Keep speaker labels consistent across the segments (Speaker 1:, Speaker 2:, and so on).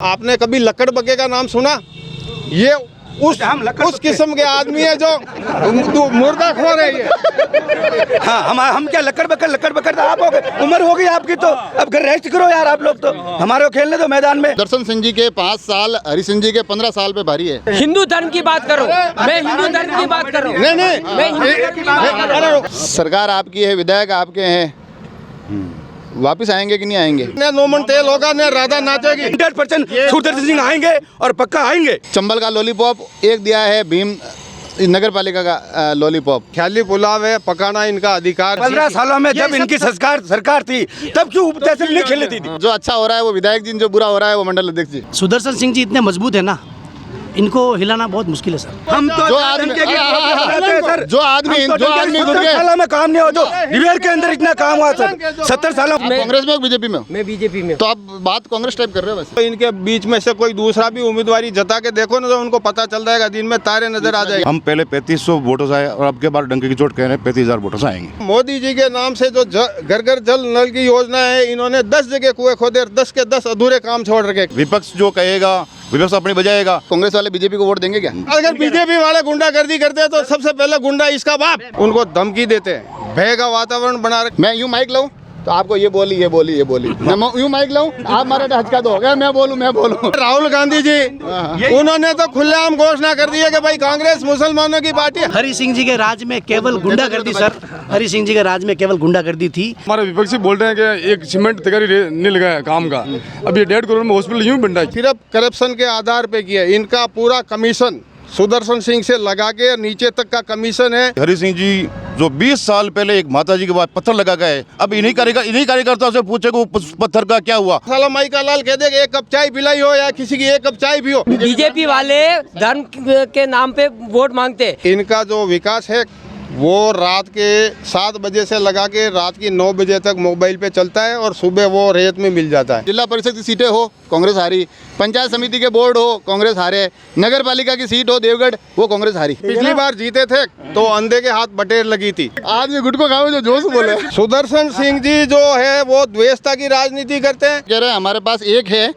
Speaker 1: आपने कभी लक्कड़ बग्गे का नाम सुना? ये उस किस्म के आदमी है जो मुर्दा खोर है ये।
Speaker 2: हाँ, हम क्या लक्कड़ बक्कड़ तो आप हो गए, उम्र हो गई आपकी, तो अब घर रेस्ट करो यार आप लोग, तो हमारे को खेलने दो मैदान में।
Speaker 3: दर्शन सिंह जी के 5 साल, हरि सिंह जी के 15 साल पे भारी है।
Speaker 4: हिंदू धर्म की बात करो, मैं हिंदू धर्म की बात कर रहा हूँ।
Speaker 1: नहीं
Speaker 4: मैं हिंदू धर्म की बात कर रहा हूँ।
Speaker 3: सरकार आपकी है, विधायक आपके हैं, वापिस आएंगे कि नहीं आएंगे?
Speaker 1: न नोमन तेल होगा न राधा नाचेगी।
Speaker 2: 100% सुदर्शन सिंह आएंगे और पक्का आएंगे।
Speaker 3: चंबल का लॉलीपॉप एक दिया है भीम नगर पालिका का लॉलीपॉप।
Speaker 1: ख्याली पुलाव है, पकाना इनका अधिकार।
Speaker 2: 15 सालों में जब इनकी सरकार थी तब क्यों तहसील नहीं खेल लेती थी?
Speaker 3: जो अच्छा हो रहा है वो विधायक जी, जो बुरा हो रहा है वो मंडल अध्यक्ष जी।
Speaker 5: सुदर्शन सिंह जी इतने मजबूत है ना, इनको हिलाना बहुत मुश्किल है सर।
Speaker 2: हम तो
Speaker 3: जो आदमी
Speaker 2: सालों में काम नहीं हो, जो दिवेर के अंदर इतना काम हुआ सर 70 सालों में।
Speaker 3: कांग्रेस में बीजेपी में?
Speaker 4: मैं बीजेपी में।
Speaker 3: तो आप बात कांग्रेस टाइप कर रहे हो वैसे।
Speaker 1: तो इनके बीच में से कोई दूसरा भी उम्मीदवारी जता के देखो ना, तो उनको पता चल जाएगा, दिन में तारे नजर आ जाएंगे।
Speaker 6: हम पहले 3500 वोटर्स आए और अब के बार डंके की चोट कह रहे हैं 35,000 वोटर्स आएंगे।
Speaker 1: मोदी जी के नाम से जो घर घर जल नल की योजना है, इन्होंने 10 जगह कुएं खोदे, 10 के 10 अधूरे काम छोड़ रखे।
Speaker 6: विपक्ष जो कहेगा विपक्ष अपनी बजाएगा।
Speaker 3: कांग्रेस वाले बीजेपी को वोट देंगे क्या?
Speaker 1: अगर बीजेपी वाले गुंडागर्दी करते हैं तो सबसे पहले गुंडा इसका बाप, उनको धमकी देते हैं, भय का वातावरण बना रखे।
Speaker 3: मैं यूं माइक लाऊं तो आपको ये बोली मैं यूं माइक लाऊं, आप मारे हचका दो गया, मैं बोलूं।
Speaker 1: राहुल गांधी जी उन्होंने तो खुलेआम घोषणा कर दी है कि भाई कांग्रेस मुसलमानों की पार्टी है।
Speaker 5: हरि सिंह जी के राज में केवल गुंडागर्दी सर, हरि सिंह जी के राज में केवल गुंडागर्दी थी।
Speaker 7: हमारे विपक्षी बोल रहे हैं कि एक सीमेंट तैयारी नहीं लगा है काम का, अब ये 1.5 करोड़ में हॉस्पिटल यूं बन रहा है।
Speaker 1: सिर्फ करप्शन के आधार पे किया, इनका पूरा कमीशन सुदर्शन सिंह से लगा के नीचे तक का कमीशन है।
Speaker 6: हरि सिंह जी जो 20 साल पहले एक माता जी के बाद पत्थर लगा गए, अब इन्हीं कार्यकर्ता से पूछे को पत्थर का क्या हुआ।
Speaker 1: साला माई का लाल कह दे कि 1 कप चाय पिलाई हो या किसी की 1 कप चाय पियो।
Speaker 4: बीजेपी वाले धर्म के नाम पे वोट मांगते।
Speaker 1: इनका जो विकास है वो रात के 7 बजे से लगा के रात की 9 बजे तक मोबाइल पे चलता है और सुबह वो रेत में मिल जाता है।
Speaker 3: जिला परिषद की सीटें हो कांग्रेस हारी, पंचायत समिति के बोर्ड हो कांग्रेस हारे, नगर पालिका की सीट हो देवगढ़ वो कांग्रेस हारी।
Speaker 1: पिछली बार जीते थे तो अंधे के हाथ बटेर लगी थी।
Speaker 3: आज ये गुटको खाओ जो जोश बोले।
Speaker 1: सुदर्शन सिंह जी जो है वो द्वेषता की राजनीति करते हैं।
Speaker 3: कह रहे हैं हमारे पास एक है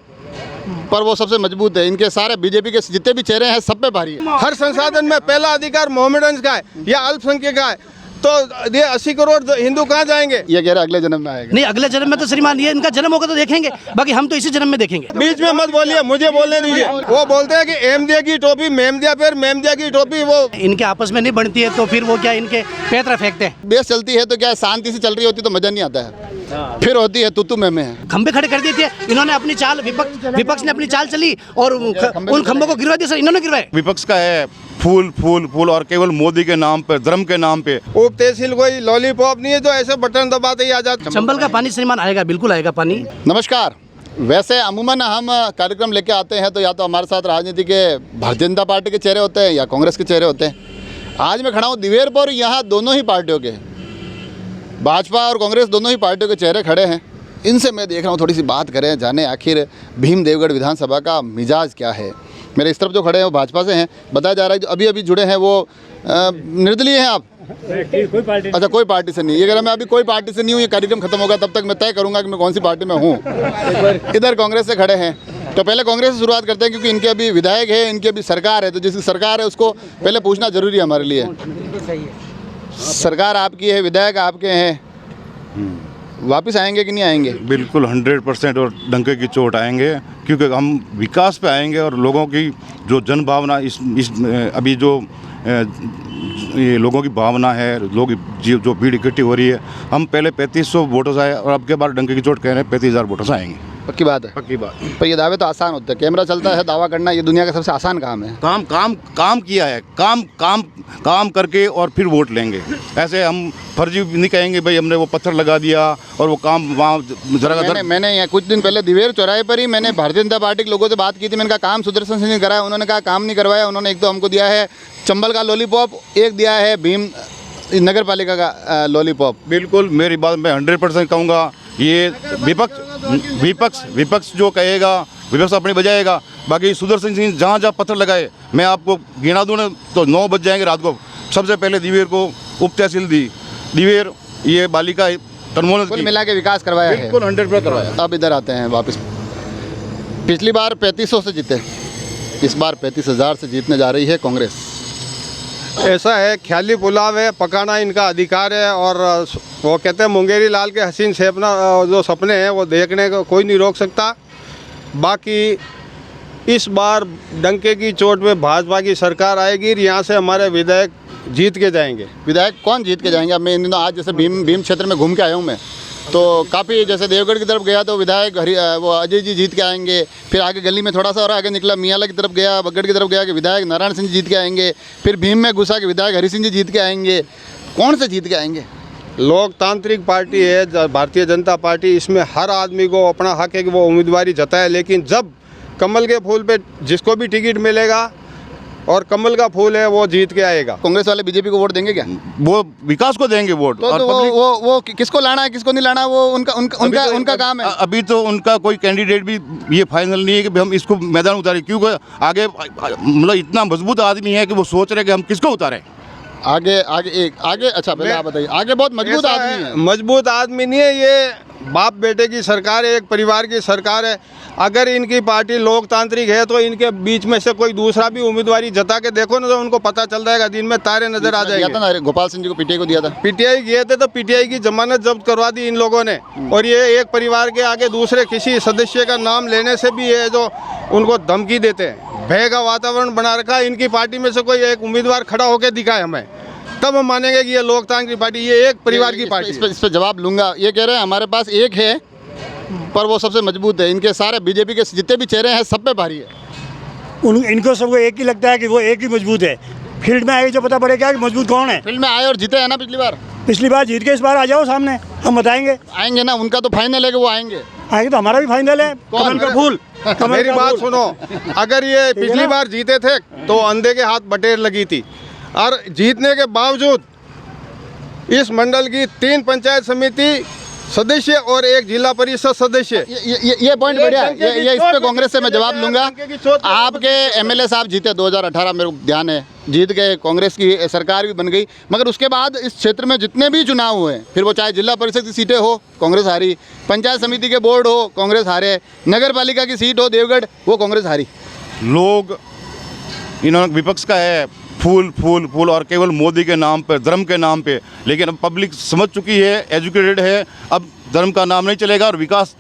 Speaker 3: पर वो सबसे मजबूत है, इनके सारे बीजेपी के जितने भी चेहरे हैं सब पे भारी है।
Speaker 1: हर संसाधन में पहला अधिकार मोहम्मडन्स का है या अल्पसंख्यक का है, तो ये 80 करोड़ हिंदू कहाँ जाएंगे?
Speaker 3: ये कह रहे अगले जन्म में आएगा।
Speaker 5: नहीं, अगले जन्म में तो श्रीमान ये इनका जन्म होगा तो देखेंगे, बाकी हम तो इसी जन्म में देखेंगे।
Speaker 1: बीच में मत बोलिए, मुझे बोलने दीजिए। वो बोलते हैं कि एमदिया की टोपी मेमदिया पर, मेमदिया की टोपी वो
Speaker 5: इनके आपस में नहीं बनती है तो फिर वो क्या इनके पैतरा फेंकते हैं।
Speaker 3: बेस चलती है तो क्या शांति से चल रही होती तो मजा नहीं आता है, फिर होती है तू में है।
Speaker 5: खंबे खड़े कर दिए थे इन्होंने, अपनी चाल विपक्ष ने अपनी चाल चली और उन खंभों को गिरवा दिया सर, इन्होंने गिरवाए।
Speaker 6: विपक्ष का है फूल और केवल मोदी के नाम पे, धर्म के नाम पे।
Speaker 1: उप तहसील कोई लॉलीपॉप नहीं है जो ऐसे बटन दबाते ही आ जाता।
Speaker 5: चंबल का पानी श्रीमान आएगा, बिल्कुल आएगा पानी।
Speaker 3: नमस्कार। वैसे अमूमन हम कार्यक्रम लेके आते हैं तो या तो हमारे साथ राजनीति के भारतीय जनता पार्टी के चेहरे होते हैं या कांग्रेस के चेहरे होते हैं। आज मैं खड़ा हूँ दिवेरपुर, यहाँ दोनों ही पार्टियों के, भाजपा और कांग्रेस दोनों ही पार्टियों के चेहरे खड़े हैं। इनसे मैं देख रहा हूँ थोड़ी सी बात करें, जाने आखिर भीम देवगढ़ विधानसभा का मिजाज क्या है। मेरे इस तरफ जो खड़े हैं वो भाजपा से हैं, बताया जा रहा है जो अभी जुड़े हैं वो निर्दलीय हैं। आप अच्छा, कोई पार्टी से नहीं? ये कह रहा मैं अभी कोई पार्टी से नहीं हूँ, ये कार्यक्रम खत्म होगा तब तक मैं तय करूँगा कि मैं कौन सी पार्टी में हूँ। इधर कांग्रेस से खड़े हैं, तो पहले कांग्रेस से शुरुआत करते हैं क्योंकि इनके अभी विधायक है, इनकी अभी सरकार है, तो जिसकी सरकार है उसको पहले पूछना जरूरी है हमारे लिए। सरकार आपकी है, विधायक आपके हैं, वापस आएंगे कि नहीं आएंगे?
Speaker 6: बिल्कुल 100% और डंके की चोट आएंगे, क्योंकि हम विकास पे आएंगे और लोगों की जो जन भावना इस अभी जो ये लोगों की भावना है, लोग जो भीड़ इकट्ठी हो रही है, हम पहले 3500 वोटर्स आए और अब के बार डंके की चोट कह रहे हैं 35,000 वोटर्स आएंगे।
Speaker 3: पक्की बात है,
Speaker 6: पक्की बात।
Speaker 3: पर ये दावे तो आसान होते हैं, कैमरा चलता है, दावा करना ये दुनिया का सबसे आसान काम है।
Speaker 6: काम किया है, काम करके और फिर वोट लेंगे। ऐसे हम फर्जी नहीं कहेंगे भाई हमने वो पत्थर लगा दिया और वो काम वहाँ जरा।
Speaker 3: मैंने कुछ दिन पहले दिवेर चौराहे पर ही मैंने भारतीय जनता पार्टी के लोगों से बात की थी। मैंने कहा काम सुदर्शन सिंह ने कराया, उन्होंने कहा काम नहीं करवाया। उन्होंने एक तो हमको दिया है चंबल का लॉलीपॉप, एक दिया है भीम नगर पालिका का लॉलीपॉप।
Speaker 6: बिल्कुल, मेरी बात मैं 100% कहूँगा, ये विपक्ष जो कहेगा विपक्ष अपनी बजाएगा। बाकी सुदर्शन सिंह जहाँ पत्थर लगाए, मैं आपको गिना दूँ तो 9 बज जाएंगे रात को। सबसे पहले दिवेर को उप तहसील दी, दिवेर ये बालिका
Speaker 3: कुल मिला के विकास करवाया है,
Speaker 6: बिल्कुल 100% करवाया।
Speaker 3: अब इधर आते हैं वापस। पिछली बार 3500 से जीते, इस बार 35,000 से जीतने जा रही है कांग्रेस।
Speaker 1: ऐसा है, ख्याली पुलाव है, पकाना इनका अधिकार है। और वो कहते हैं मुंगेरी लाल के हसीन सपना जो सपने हैं वो देखने को कोई नहीं रोक सकता। बाकी इस बार डंके की चोट पे भाजपा की सरकार आएगी और यहाँ से हमारे विधायक जीत के जाएंगे।
Speaker 3: विधायक कौन जीत के जाएंगे? अब मैं इन दिनों आज जैसे भीम क्षेत्र में घूम के आया हूँ मैं, तो काफ़ी जैसे देवगढ़ की तरफ गया तो विधायक वो अजय जी जीत के आएंगे। फिर आगे गली में थोड़ा सा और आगे निकला मियाला की तरफ गया, बगड़ की तरफ गया कि विधायक नारायण सिंह जी जीत के आएंगे। फिर भीम में घुसा कि विधायक हरि सिंह जी जीत के आएंगे। कौन से जीत के आएंगे?
Speaker 1: लोकतांत्रिक पार्टी है भारतीय जनता पार्टी, इसमें हर आदमी को अपना हक है कि वो उम्मीदवारी जताए। लेकिन जब कमल के फूल पे जिसको भी टिकट मिलेगा और कमल का फूल है वो जीत के आएगा।
Speaker 3: कांग्रेस वाले बीजेपी को वोट देंगे क्या?
Speaker 6: वो विकास को देंगे वोट।
Speaker 3: तो,
Speaker 6: और
Speaker 3: वो किसको लाना है किसको नहीं लाना, वो उनका काम है।
Speaker 6: अभी तो उनका कोई कैंडिडेट भी ये फाइनल नहीं है कि हम इसको मैदान उतारें, क्योंकि आगे मतलब इतना मजबूत आदमी है कि वो सोच रहे कि हम किसको उतारें।
Speaker 3: आगे अच्छा पहले आप बताइए। आगे बहुत मजबूत आदमी है।
Speaker 1: मजबूत आदमी नहीं है, ये बाप बेटे की सरकार है, एक परिवार की सरकार है। अगर इनकी पार्टी लोकतांत्रिक है तो इनके बीच में से कोई दूसरा भी उम्मीदवारी जता के देखो ना, तो उनको पता चल जाएगा, दिन में तारे नजर आ जाएंगे।
Speaker 3: गोपाल सिंह जी को पीटीआई को दिया था,
Speaker 1: पीटीआई किए थे तो पीटीआई की जमानत जब्त करवा दी इन लोगों ने। और ये एक परिवार के आगे दूसरे किसी सदस्य का नाम लेने से भी ये जो उनको धमकी देते हैं, भय का वातावरण बना रखा है। इनकी पार्टी में से कोई एक उम्मीदवार खड़ा होकर दिखाए हमें, तब हम मानेंगे कि ये लोकतांत्रिक पार्टी, ये एक परिवार की पार्टी।
Speaker 3: इस पर जवाब लूंगा। ये कह रहे हैं हमारे पास एक है पर वो सबसे मजबूत है। इनके सारे बीजेपी के जितने भी चेहरे हैं सब पे भारी है।
Speaker 8: इनको सबको एक ही लगता है कि वो एक ही मजबूत है। फील्ड में आएगी जो पता पड़ेगा कि मजबूत कौन है।
Speaker 3: फील्ड में आए और जीते हैं ना पिछली बार
Speaker 8: जीत के इस बार आ जाओ सामने, हम बताएंगे।
Speaker 3: आएंगे ना, उनका तो फाइनल है कि वो आएंगे
Speaker 8: तो हमारा भी फाइनल है। कमल का फूल।
Speaker 1: मेरी बात सुनो, अगर ये पिछली बार जीते थे तो अंधे के हाथ बटेर लगी थी, और जीतने के बावजूद इस मंडल की 3 पंचायत समिति सदस्य और 1 जिला परिषद सदस्य।
Speaker 3: ये पॉइंट बढ़िया है। ये इस पे कांग्रेस से मैं जवाब लूंगा। आपके एमएलए साहब जीते 2018, मेरे को ध्यान है, जीत गए, कांग्रेस की सरकार भी बन गई। मगर उसके बाद इस क्षेत्र में जितने भी चुनाव हुए, फिर वो चाहे जिला परिषद की सीटें हो कांग्रेस हारी, पंचायत समिति के बोर्ड हो कांग्रेस हारे, नगर पालिका की सीट हो देवगढ़ वो कांग्रेस हारी।
Speaker 6: लोग इन्होंने विपक्ष का है फूल फूल फूल और केवल मोदी के नाम पे, धर्म के नाम पे। लेकिन अब पब्लिक समझ चुकी है, एजुकेटेड है, अब धर्म का नाम नहीं चलेगा और विकास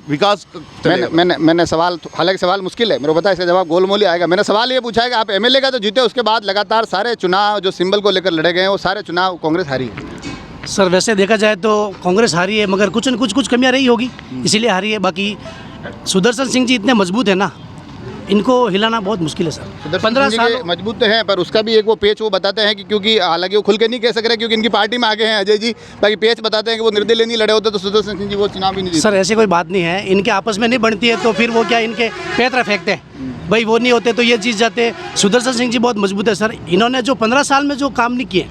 Speaker 3: मैंने सवाल, हालांकि सवाल मुश्किल है, मेरे को पता है इसका जवाब गोलमोल ही आएगा। मैंने सवाल ये पूछा है कि आप एमएलए का तो जीते, उसके बाद लगातार सारे चुनाव जो सिंबल को लेकर लड़े गए हैं वो सारे चुनाव कांग्रेस हारी है।
Speaker 5: सर वैसे देखा जाए तो कांग्रेस हारी है, मगर कुछ न कुछ कमियां रही होगी इसीलिए हारी है। बाकी सुदर्शन सिंह जी इतने मजबूत है ना, इनको हिलाना बहुत मुश्किल है सर। 15 साल
Speaker 3: मजबूत तो हैं, पर उसका भी एक वो पेच वो बताते हैं कि क्योंकि हालांकि वो खुल के नहीं कह सक रहे क्योंकि इनकी पार्टी में आगे हैं अजय जी, बाकी पेच बताते हैं कि वो निर्दलीय नहीं लड़े होते तो सुदर्शन सिंह जी वो चुनाव भी नहीं जीते।
Speaker 5: सर ऐसी कोई बात नहीं है, इनके आपस में नहीं बनती है तो फिर वो क्या इनके पैतरा फेंकते हैं, भाई वो नहीं होते तो ये जीत जाते। सुदर्शन सिंह जी बहुत मजबूत है सर। इन्होंने जो 15 साल में जो काम नहीं किए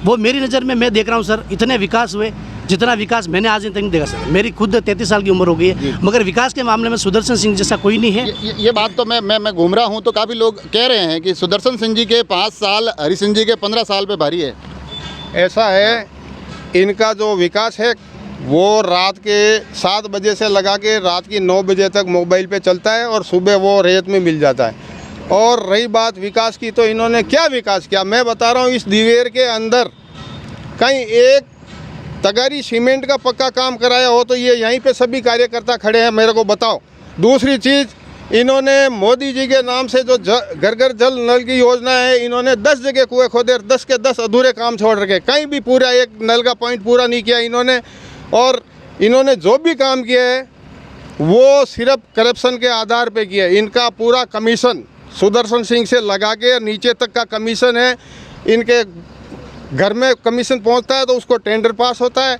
Speaker 5: वो मेरी नज़र में मैं देख रहा हूँ सर, इतने विकास हुए जितना विकास मैंने आज तक नहीं देखा सर। मेरी खुद 33 साल की उम्र हो गई है, मगर विकास के मामले में सुदर्शन सिंह जैसा कोई नहीं है।
Speaker 3: ये बात तो मैं घूम रहा हूँ तो काफ़ी लोग कह रहे हैं कि सुदर्शन सिंह जी के 5 साल, हरि सिंह जी के 15 साल पे भारी है।
Speaker 1: ऐसा है, इनका जो विकास है वो रात के 7 बजे से लगा के रात की 9 बजे तक मोबाइल पे चलता है और सुबह वो रेत में मिल जाता है। और रही बात विकास की, तो इन्होंने क्या विकास किया मैं बता रहा हूँ। इस दिवेर के अंदर कहीं एक तगारी सीमेंट का पक्का काम कराया हो तो ये यहीं पे सभी कार्यकर्ता खड़े हैं, मेरे को बताओ। दूसरी चीज़, इन्होंने मोदी जी के नाम से जो घर घर जल नल की योजना है, इन्होंने 10 जगह कुएं खोदे, 10 के 10 अधूरे काम छोड़ रखे, कहीं भी पूरा एक नल का पॉइंट पूरा नहीं किया इन्होंने। और इन्होंने जो भी काम किया है वो सिर्फ करप्शन के आधार पे किया है। इनका पूरा कमीशन सुदर्शन सिंह से लगा के नीचे तक का कमीशन है। इनके घर में कमीशन पहुंचता है तो उसको टेंडर पास होता है,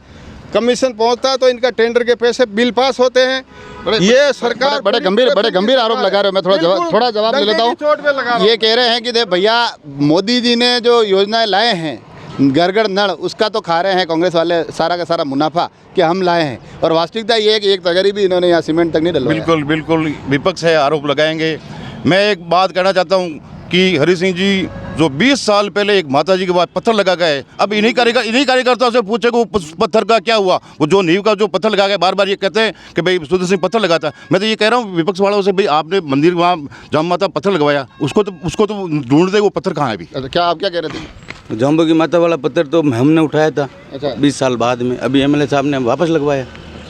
Speaker 1: कमीशन पहुंचता है तो इनका टेंडर के पैसे बिल पास होते हैं। ये सरकार
Speaker 3: बड़े गंभीर आरोप लगा रहे हो। मैं थोड़ा जवाब ले लेता हूँ। ये कह रहे हैं कि भैया मोदी जी ने जो योजनाएं लाए हैं घर घर नल, उसका तो खा रहे हैं कांग्रेस वाले सारा का सारा मुनाफा कि हम लाए हैं, और वास्तविकता ये है कि एक तगरी भी इन्होंने यहाँ सीमेंट तक नहीं डलवाया।
Speaker 6: बिल्कुल विपक्ष है, आरोप लगाएंगे। मैं एक बात कहना चाहता हूँ कि हरि सिंह जी जो 20 साल पहले एक माता जी के बाद पत्थर लगा गए, अब इन्हीं कार्यकर्ता से पूछे कि वो पत्थर का क्या हुआ। वो जो नींव का जो पत्थर लगा गए, बार बार ये कहते हैं कि भाई सुदर्शन सिंह पत्थर लगाता है। मैं तो ये कह रहा हूँ विपक्ष वालों से, भाई आपने मंदिर वहाँ जहाँ माता पत्थर लगवाया, उसको तो ढूंढ दे वो पत्थर कहाँ है अभी।
Speaker 3: अच्छा, क्या आप क्या कह रहे थे?
Speaker 2: जाम्बू की माता वाला पत्थर तो हमने उठाया था
Speaker 3: अच्छा।
Speaker 2: 20 साल बाद में, अभी एमएलए साहब ने वापस लगवाया,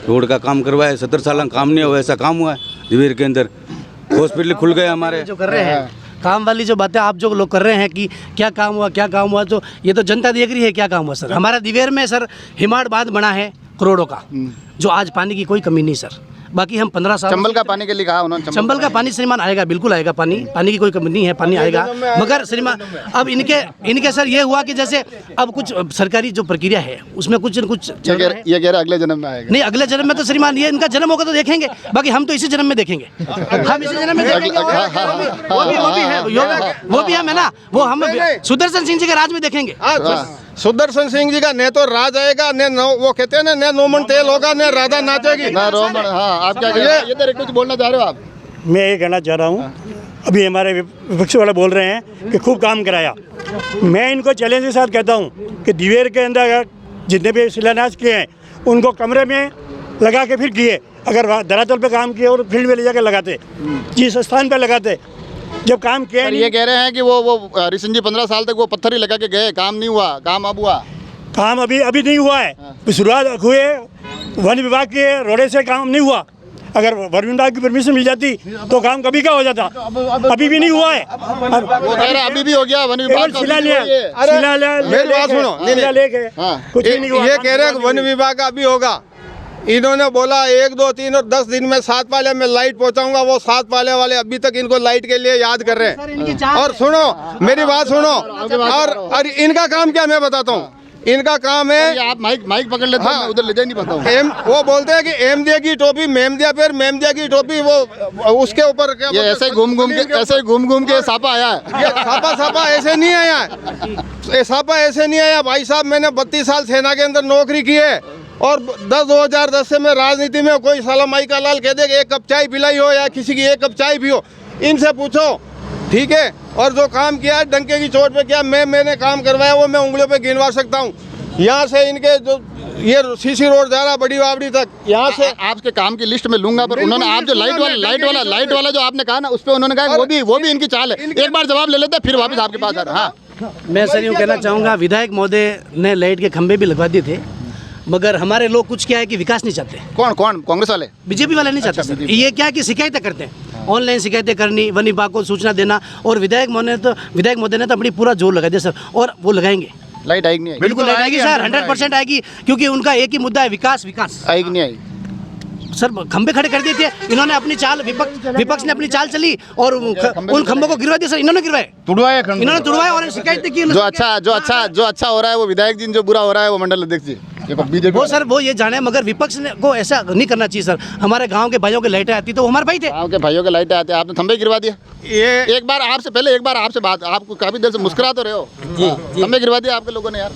Speaker 2: रोड का काम करवाया। 70 साल का काम नहीं हुआ, ऐसा काम हुआ है दिवेर के अंदर। हॉस्पिटल खुल गए हमारे।
Speaker 5: जो कर रहे हैं काम वाली जो बातें आप जो लोग कर रहे हैं कि क्या काम हुआ, तो ये तो जनता देख रही है क्या काम हुआ सर। हमारा दिवेर में सर हिमाड़ बांध बना है करोड़ों का, जो आज पानी की कोई कमी नहीं सर। बाकी हम 15 साल
Speaker 3: चंबल का पानी के लिए कहा उन्होंने।
Speaker 5: चंबल का पानी श्रीमान आएगा, बिल्कुल आएगा पानी की कोई कमी नहीं है, पानी आएगा। मगर श्रीमान अब इनके सर ये हुआ कि जैसे अब कुछ सरकारी जो प्रक्रिया है उसमें कुछ न कुछ
Speaker 3: ये कह रहे अगले जन्म में आएगा।
Speaker 5: नहीं, अगले जन्म में तो श्रीमान ये इनका जन्म होगा तो देखेंगे, बाकी हम तो इसी जन्म में देखेंगे। हम इसी जन्म में देखेंगे। वो भी हम है ना, वो हम सुदर्शन सिंह जी के राज में देखेंगे।
Speaker 1: सुदर्शन सिंह जी का ने तो राज आएगा, ने वो कहते हैं ना, नोमन तेल होगा, ने राधा नाचेगी
Speaker 3: ना रोमन। हाँ, आप क्या कह रहे हैं? ये तो कुछ बोलना चाह रहे हो आप?
Speaker 8: मैं ये कहना चाह रहा हूँ, अभी हमारे विपक्ष वाले बोल रहे हैं कि खूब काम कराया। मैं इनको चैलेंज के साथ कहता हूँ कि दिवेर के अंदर जितने भी शिलान्यास किए हैं उनको कमरे में लगा के फिर किए। अगर धरातल पे काम किए और फील्ड में ले जाकर लगाते, जिस स्थान पर लगाते, जब काम किया
Speaker 3: ये कह रहे हैं कि वो ऋषि जी 15 साल तक वो पत्थर ही लगा के गए, काम नहीं हुआ। काम अब हुआ?
Speaker 8: काम अभी नहीं हुआ है। शुरुआत हुए वन विभाग के रोड़े से काम नहीं हुआ। अगर वन विभाग की परमिशन मिल जाती तो काम कभी का हो जाता। अभी भी नहीं हुआ है।
Speaker 3: वो कह रहे अभी भी हो गया, वन विभाग
Speaker 1: मेरी बात सुनो,
Speaker 8: कुछ भी नहीं हुआ।
Speaker 1: ये कह रहे हैं वन विभाग का भी होगा। इन्होंने बोला 1, 2, 3 और 10 दिन में 7 पाले में लाइट पहुंचाऊंगा। वो 7 पाले वाले अभी तक इनको लाइट के लिए याद कर रहे हैं। और सुनो मेरी बात सुनो, और इनका काम क्या मैं बताता हूँ। इनका काम है,
Speaker 3: आप माइक पकड़ लेते हैं, उधर ले जा नहीं पाता।
Speaker 1: वो बोलते हैं कि एम दिया की टोपी मेम दिया, फिर मेम दिया की टोपी वो उसके ऊपर क्या
Speaker 3: ये ऐसे घूम के सापा आया है।
Speaker 1: ये सापा ऐसे नहीं आया, ये सापा ऐसे नहीं आया भाई साहब। मैंने 32 साल सेना के अंदर नौकरी की है और 2010 से मैं राजनीति में। कोई साला माई का लाल कह दे कि 1 कप चाय पिलाई हो या किसी की 1 कप चाय पियो, इनसे पूछो, ठीक है। और जो काम किया है डंके की चोट पे किया, मैंने काम करवाया वो मैं उंगलियों पे गिनवा सकता हूँ। यहाँ से इनके जो ये सीसी रोड जा रहा बड़ी बावड़ी तक, यहाँ से
Speaker 3: आपके काम की लिस्ट में लूंगा। पर उन्होंने आप जो लाइट वाला जो आपने कहा ना, उस पर उन्होंने कहा वो भी इनकी चाल है। एक बार जवाब ले लेते फिर वापस आपके पास आ रहा। हाँ,
Speaker 5: मैं सर यूँ कहना चाहूँगा, विधायक महोदय ने लाइट के खंभे भी लगवा दिए थे, मगर हमारे लोग कुछ क्या है कि विकास नहीं चाहते।
Speaker 3: कौन कांग्रेस वाले?
Speaker 5: बीजेपी वाले नहीं चाहते सर। ये क्या है कि शिकायतें करते हैं, ऑनलाइन शिकायतें करनी, वन विभाग को सूचना देना। और विधायक महोदय ने तो अपनी पूरा जोर लगा दिया सर, और वो लगाएंगे।
Speaker 3: लाइट आएगी नहीं?
Speaker 5: बिल्कुल लाइट आएगी सर, 100% आएगी, क्योंकि उनका एक ही मुद्दा है, विकास।
Speaker 3: आएगी नहीं आएगी?
Speaker 5: सर खंबे खड़े कर दिए थे इन्होंने, अपनी चाल विपक्ष ने अपनी चाल चली और उन खंभों को गिरवा दिया सर। इन्होंने गिरवाए, इन्होंने तुड़वाया और शिकायत की।
Speaker 3: जो अच्छा हो रहा है वो विधायक जी, जो बुरा हो रहा है वो मंडल अध्यक्ष जी।
Speaker 5: वो सर वो ये जाने, मगर विपक्ष को ऐसा नहीं करना चाहिए सर। हमारे गांव के भाइयों के लाइटें आती तो वो हमारे भाई थे।
Speaker 3: गांव के भाइयों के लाइटें आते, आपने खंबे गिरवा दिया।
Speaker 1: ये
Speaker 3: एक बार आपसे बात, आपको काफी देर से मुस्कुरा तो रहे हो।
Speaker 4: जी
Speaker 3: खंबे गिरवा दिया आपके लोगों ने यार।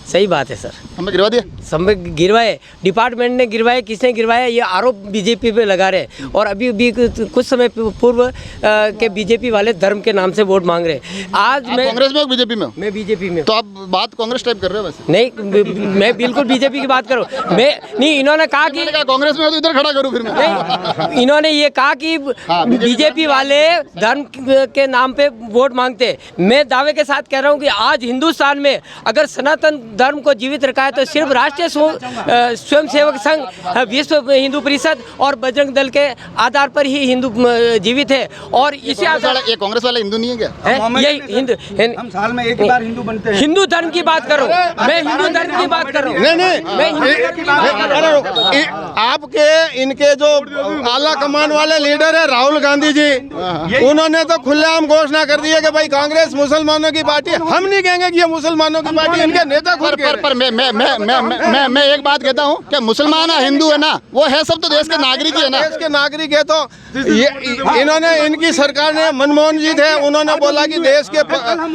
Speaker 4: सही बात है सर,
Speaker 3: खंबे गिरवा दिया।
Speaker 4: सब गिरवाए, डिपार्टमेंट ने गिरवाए, किसने गिरवाया ये आरोप बीजेपी पे लगा रहे। और अभी भी कुछ समय पूर्व के बीजेपी वाले धर्म के नाम से वोट मांग रहे। आज मैं
Speaker 3: कांग्रेस में बीजेपी में?
Speaker 4: मैं बीजेपी में।
Speaker 3: तो आप बात कांग्रेस टाइप कर रहे हो वैसे?
Speaker 4: नहीं, मैं बिल्कुल बीजेपी की बात करूं। मैं नहीं, इन्होंने कहा कि
Speaker 3: कांग्रेस में तो इधर खड़ा करूं फिर मैं।
Speaker 4: नहीं, इन्होंने ये कहा कि बीजेपी वाले धर्म के नाम पे वोट मांगते। मैं दावे के साथ कह रहा हूं कि आज हिंदुस्तान में अगर सनातन धर्म को जीवित रखा है तो सिर्फ राष्ट्रीय स्वयंसेवक संघ, विश्व हिंदू परिषद और बजरंग दल के आधार पर ही हिंदू जीवित है। और इसी
Speaker 3: ये कांग्रेस वाले हिंदू नहीं है क्या?
Speaker 4: यही हिंदू,
Speaker 2: हम साल में एक बार हिंदू बनते हैं।
Speaker 4: हिंदू धर्म की बात करो, मैं हिंदू धर्म की बात कर रहा हूँ।
Speaker 1: आपके इनके जो आला कमान वाले लीडर है राहुल गांधी जी, उन्होंने तो खुलेआम घोषणा कर दी है कि भाई कांग्रेस मुसलमानों की पार्टी है। हम नहीं कहेंगे कि ये मुसलमानों की पार्टी, इनके नेता खुद कह रहे हैं।
Speaker 3: मैं एक बात कहता हूँ कि मुसलमान है हिंदू है ना, वो है सब तो देश के नागरिक है ना।
Speaker 1: देश के नागरिक है तो ये इन्होंने, इनकी सरकार ने, मनमोहन जी थे, उन्होंने बोला कि देश के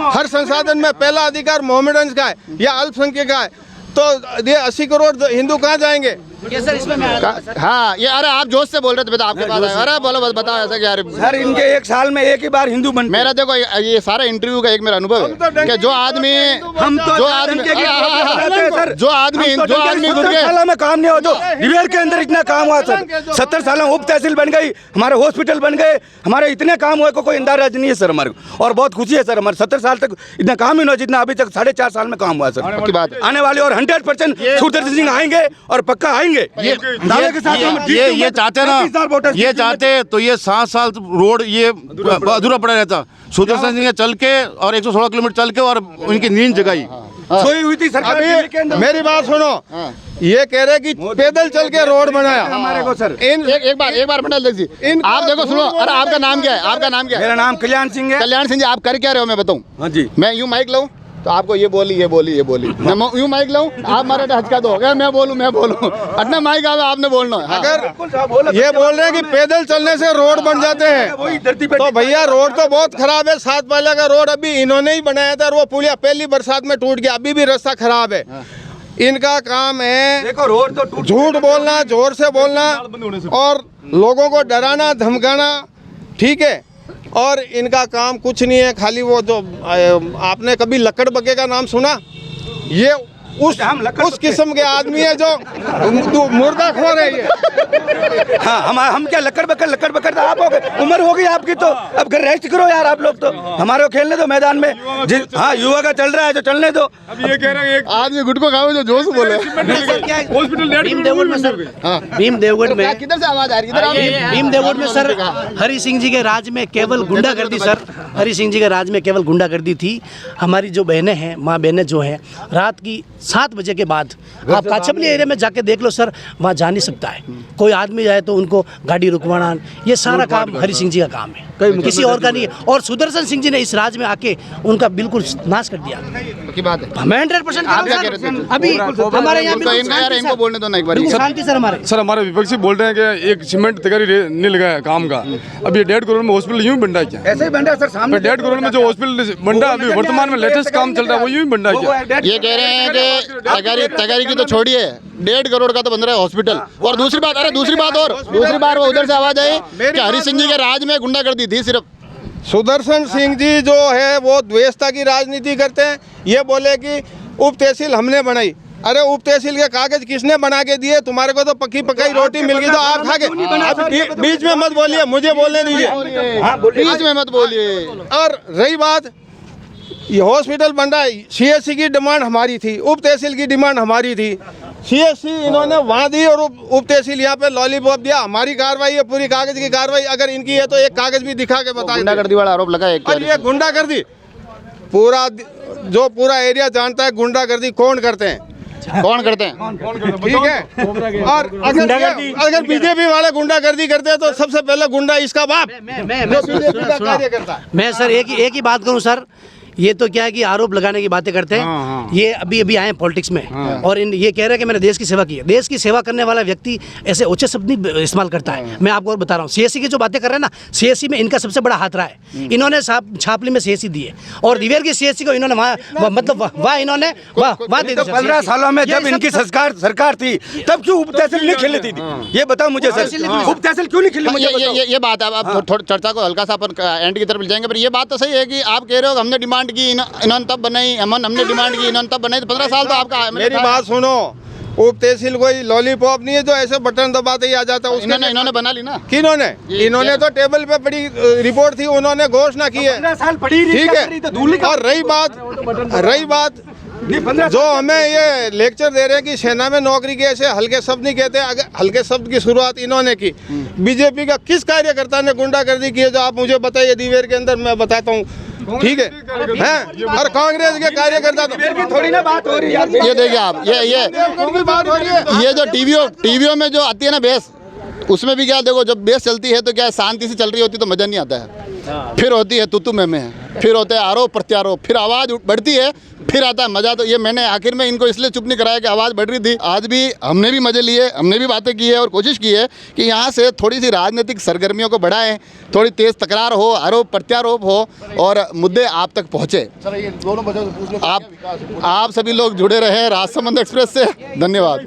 Speaker 1: हर संसाधन में पहला अधिकार मोहम्मडन का है या अल्पसंख्यक का है। तो ये 80 करोड़ हिंदू कहाँ जाएंगे?
Speaker 5: ये सर इसमें मैं
Speaker 3: हाँ ये अरे आप जोश से बोल रहे थे बेटा आपके पास आया। अरे बोलो बताओ ऐसा क्या
Speaker 2: सर इनके एक साल में एक ही बार हिंदू बन
Speaker 3: मेरा देखो ये सारा इंटरव्यू का एक मेरा अनुभव है कि जो आदमी
Speaker 2: हम तो
Speaker 3: जो आदमी जो आदमी गुजर गए
Speaker 2: साल में काम नहीं हो जो दिवेर के अंदर इतना काम हुआ सर 70 साल में उप तहसील बन गई, हमारे हॉस्पिटल बन गए, हमारे इतने काम हुए को कोई अंदाजा नहीं है सर हमारे को। और बहुत खुशी है सर हमारे 70 साल तक इतना काम ही नहीं हुआ जितना अभी तक 4.5 साल में काम हुआ सर।
Speaker 3: की बात
Speaker 2: आने वाले और 100% सुरदर्शन सिंह आएंगे और पक्का आएंगे दावे के साथ हम
Speaker 6: ये चाहते ना, ये चाहते तो ये 7 साल रोड ये अधूरा पड़ा रहता। सुदर्शन सिंह ने चल के और 116 किलोमीटर चल के और उनकी नींद जगाई
Speaker 2: सोई हुई थी सरकार दिल्ली के
Speaker 1: अभी
Speaker 2: अंदर।
Speaker 1: मेरी बात सुनो, ये कह रहे कि पैदल चल के रोड बनाया
Speaker 2: हमारे को सर।
Speaker 3: एक बार मंडल जी आप देखो सुनो। अरे आपका नाम क्या है? आपका नाम क्या है?
Speaker 2: मेरा नाम कल्याण सिंह है।
Speaker 3: कल्याण सिंह जी आप कर क्या रहे हो मैं बताऊं?
Speaker 2: हाँ जी।
Speaker 3: मैं यूं माइक लाऊं तो आपको ये बोली मैं यूं माइक लाऊं आप मारे हचका दो अगर मैं बोलूं अपना माइक आवे आपने बोलना है।
Speaker 1: अगर ये बोल रहे हैं कि पैदल चलने से रोड बन जाते हैं तो भैया रोड तो बहुत खराब है। 7 पहले का रोड अभी इन्होंने ही बनाया था और वो पुलिया पहली बरसात में टूट गया, अभी भी रास्ता खराब है। इनका काम है
Speaker 2: देखो रोड तो टूट
Speaker 1: झूठ बोलना, जोर से बोलना और लोगों को डराना धमकाना, ठीक है। और इनका काम कुछ नहीं है, खाली वो जो आपने कभी लकड़ बग्गे का नाम सुना? ये उस किस्म के आदमी है जो मुर्दा खोर है ये।
Speaker 2: हाँ हम क्या लकड़ बकड़ तो आप हो गए, उम्र हो गई आपकी तो अब घर रेस्ट करो यार आप लोग तो हमारे को खेलने दो मैदान में। हाँ युवा का चल रहा है तो चलने दो।
Speaker 7: अब ये कह रहे हैं एक
Speaker 3: आदमी गुटको खाओ जो जोश बोले।
Speaker 7: हॉस्पिटल
Speaker 5: भीम देवगढ़ में सर, भीम देवगढ़ में
Speaker 3: किधर से आवाज आ रही है?
Speaker 5: भीम देवगढ़ में सर हरि सिंह जी के राज में केवल गुंडागर्दी सर, हरि सिंह जी के राज में केवल गुंडागर्दी थी। हमारी जो बहनें हैं, माँ बहनें जो हैं, रात की 7 बजे के बाद आप काछपली एरिया में जाके देख लो सर, वहाँ जा नहीं सकता है कोई आदमी जाए तो उनको गाड़ी रुकवाना, ये सारा काम हरि सिंह जी का काम है, किसी और का नहीं है। और सुदर्शन सिंह जी ने इस राज्य में आके उनका बिल्कुल नाश कर दिया
Speaker 3: की बात है।
Speaker 5: मैं 100% अभी हमारे यहाँ
Speaker 3: इनको बोलने दो ना एक बार।
Speaker 5: शांति सर हमारे
Speaker 7: सर हमारे विपक्षी बोल रहे हैं कि एक सीमेंट तैयारी नहीं लगा है काम का। अब ये 1.5 करोड़ में हॉस्पिटल यूं बन रहा है क्या?
Speaker 2: ऐसे ही बन रहा है सर सामने
Speaker 7: 1.5 करोड़ में जो हॉस्पिटल बन रहा है अभी वर्तमान में लेटेस्ट काम चल रहा है वो यूं बन रहा है क्या?
Speaker 3: ये कह रहे हैं कि तैयारी की तो छोड़िए, 1.5 करोड़ का तो बन रहा है हॉस्पिटल। और दूसरी बार वो उधर से आवाज आई कि हरि सिंह जी के राज में गुंडागर्दी थी सिर्फ।
Speaker 1: सुदर्शन सिंह जी जो है वो द्वेषता की राजनीति करते हैं। ये बोले कि उप तहसील हमने बनाई, अरे उप तहसील के कागज किसने बना के दिए? तुम्हारे को तो पक्की पकाई रोटी मिल गई तो आप खा के। अब बीच में मत बोलिए, मुझे बोलने दीजिए,
Speaker 3: बीच में मत बोलिए।
Speaker 1: और रही बात ये हॉस्पिटल बन रहा है, सीएससी की डिमांड हमारी थी, उप तहसील की डिमांड हमारी थी। सीएससी इन्होंने वहाँ दी और उप तहसील यहाँ पे लॉलीपॉप दिया। हमारी कार्रवाई है, पूरी कागज की कार्रवाई अगर इनकी है तो एक कागज भी दिखा के बताएं।
Speaker 3: गुंडागर्दी वाला आरोप लगा है।
Speaker 1: और ये गुंडागर्दी पूरा एरिया जानता है गुंडागर्दी कौन करते हैं। ठीक है। और अगर बीजेपी वाले गुंडागर्दी करते हैं तो सबसे पहले गुंडा इसका बाप जो बीजेपी का कार्य करता है।
Speaker 5: मैं सर एक ही बात करूं सर, ये तो क्या है कि आरोप लगाने की बातें करते हैं। ये अभी आए पॉलिटिक्स में और ये कह रहे हैं कि मैंने देश की सेवा की है। देश की सेवा करने वाला व्यक्ति ऐसे ऊंचे शब्द नहीं इस्तेमाल करता है। मैं आपको और बता रहा हूँ, सीएससी की जो बातें कर रहे हैं ना, सीएससी में इनका सबसे बड़ा हाथ रहा है। इन्होंने छापली में सीएससी दी है और दिवेर की सीएससी को इन्होंने वहाँ इन्होंने
Speaker 2: 15 सालों में जब इनकी सरकार थी तब क्यों उप तहसील नहीं खेलने दी थी? ये बताओ मुझे सर, उप तहसील क्यों नहीं खेली?
Speaker 3: ये बात है। आप थोड़ी चर्चा को हल्का सा अपन एंड की तरफ ले जाएंगे, पर ये बात तो सही है कि आप कह रहे हो हमने डिमांड की, इन्होंने तब बनाई, हमने डिमांड की, इन्होंने तब बनाई। तो 15 साल तो आपका।
Speaker 1: मेरी बात सुनो, उप तहसील कोई लॉलीपॉप नहीं है जो ऐसे बटन दबाते ही आ जाता है।
Speaker 3: इन्होंने बना ली ना।
Speaker 1: किन्होंने? इन्होंने तो टेबल पे पड़ी रिपोर्ट थी, उन्होंने घोषणा की है, ठीक है। और रही बात जो हमें ये लेक्चर दे रहे हैं कि सेना में नौकरी के ऐसे हल्के शब्द नहीं कहते। अगर हल्के शब्द की शुरुआत इन्होंने की, बीजेपी का किस कार्यकर्ता ने गुंडागर्दी की है जो आप मुझे बताइए दिवेर के अंदर, मैं बताता हूँ, ठीक है। और कांग्रेस के कार्यकर्ता तो
Speaker 2: थोड़ी ना बात हो रही है।
Speaker 3: ये देखिए आप, ये जो टीवीओ में जो आती है ना बेस, उसमें भी क्या देखो, जब बेस चलती है तो क्या शांति से चल रही होती तो मजा नहीं आता है। फिर होती है तुतु में, फिर होते हैं आरोप प्रत्यारोप, फिर आवाज़ बढ़ती है, फिर आता है मज़ा। तो ये मैंने आखिर में इनको इसलिए चुप नहीं कराया कि आवाज़ बढ़ रही थी। आज भी हमने भी मज़े लिए, हमने भी बातें की है और कोशिश की है कि यहाँ से थोड़ी सी राजनीतिक सरगर्मियों को बढ़ाएं, थोड़ी तेज़ तकरार हो, आरोप प्रत्यारोप हो और मुद्दे आप तक पहुँचे। आप सभी लोग जुड़े रहे राजसमंद एक्सप्रेस से। धन्यवाद।